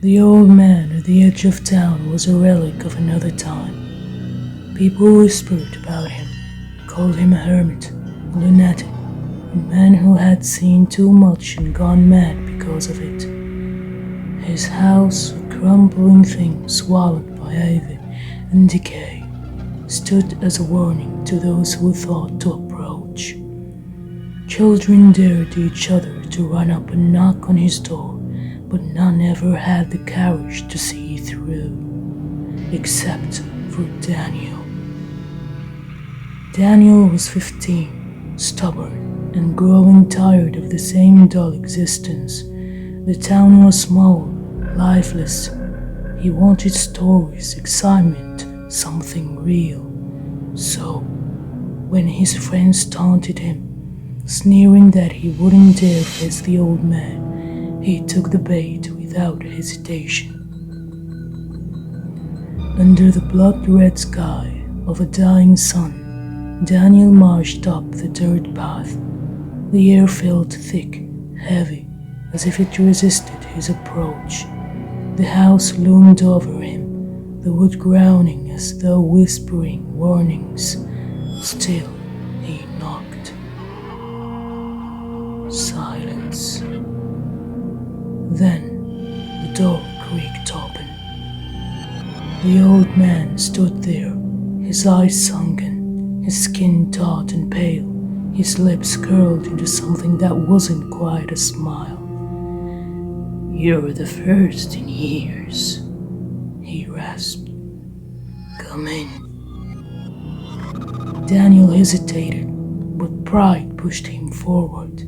The old man at the edge of town was a relic of another time. People whispered about him, called him a hermit, a lunatic, a man who had seen too much and gone mad because of it. His house, a crumbling thing swallowed by ivy and decay, stood as a warning to those who thought to approach. Children dared each other to run up and knock on his door, but none ever had the courage to see through, except for Daniel. Daniel was 15, stubborn and growing tired of the same dull existence. The town was small, lifeless. He wanted stories, excitement, something real. So, when his friends taunted him, sneering that he wouldn't dare face the old man, he took the bait without hesitation. Under the blood-red sky of a dying sun, Daniel marched up the dirt path. The air felt thick, heavy, as if it resisted his approach. The house loomed over him, the wood groaning as though whispering warnings. Still, he knocked. Silence. Then, the door creaked open. The old man stood there, his eyes sunken, his skin taut and pale, his lips curled into something that wasn't quite a smile. "You're the first in years," he rasped. "Come in." Daniel hesitated, but pride pushed him forward.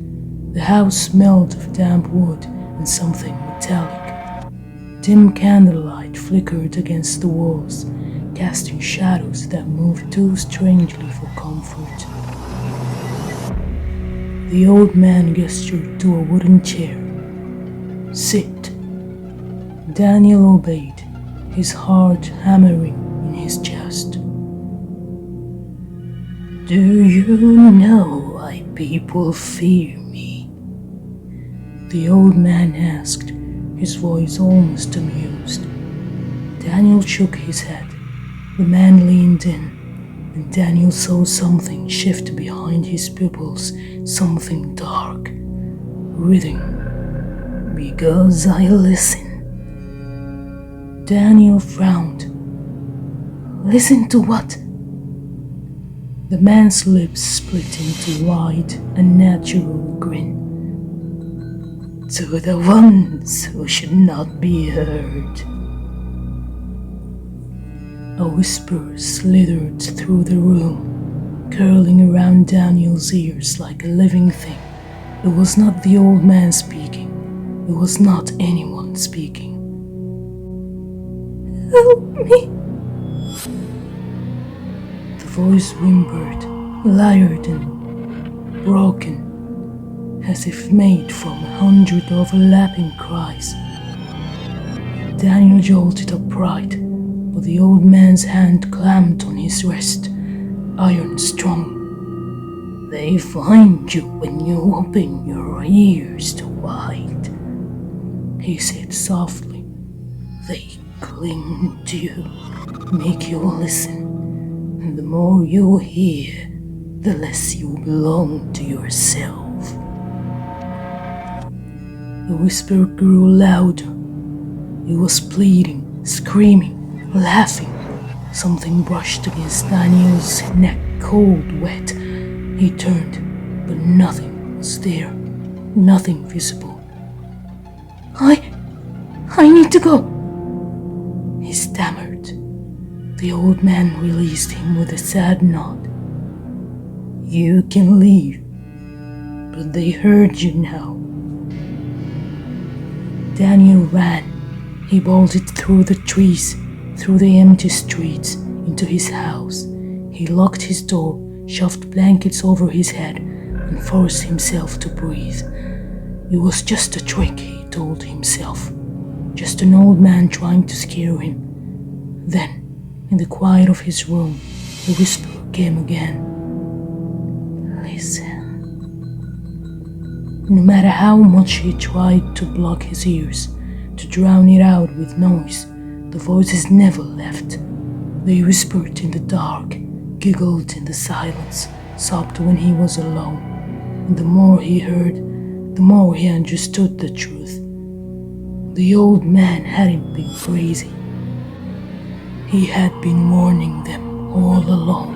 The house smelled of damp wood and something metallic. Dim candlelight flickered against the walls, casting shadows that moved too strangely for comfort. The old man gestured to a wooden chair. "Sit." Daniel obeyed, his heart hammering in his chest. "Do you know why people fear me?" the old man asked, his voice almost amused. Daniel shook his head. The man leaned in, and Daniel saw something shift behind his pupils, something dark, writhing. "Because I listen." Daniel frowned. "Listen to what?" The man's lips split into a wide, unnatural grin. "To the ones who should not be heard." A whisper slithered through the room, curling around Daniel's ears like a living thing. It was not the old man speaking. It was not anyone speaking. "Help me." The voice whimpered, layered and broken, as if made from 100 overlapping cries. Daniel jolted upright, but the old man's hand clamped on his wrist, iron strong. "They find you when you open your ears to wide," he said softly. "They cling to you, make you listen, and the more you hear, the less you belong to yourself." The whisper grew louder. It was pleading, screaming, laughing. Something brushed against Daniel's neck, cold, wet. He turned, but nothing was there, nothing visible. I need to go," he stammered. The old man released him with a sad nod. "You can leave, but they heard you now." Daniel ran. He bolted through the trees, through the empty streets, into his house. He locked his door, shoved blankets over his head, and forced himself to breathe. It was just a trick, he told himself. Just an old man trying to scare him. Then, in the quiet of his room, the whisper came again. "Listen." No matter how much he tried to block his ears, to to drown it out with noise. The voices never left. They whispered in the dark, giggled in the silence, sobbed when he was alone. And the more he heard, the more he understood the truth. The old man hadn't been crazy. He had been warning them all along.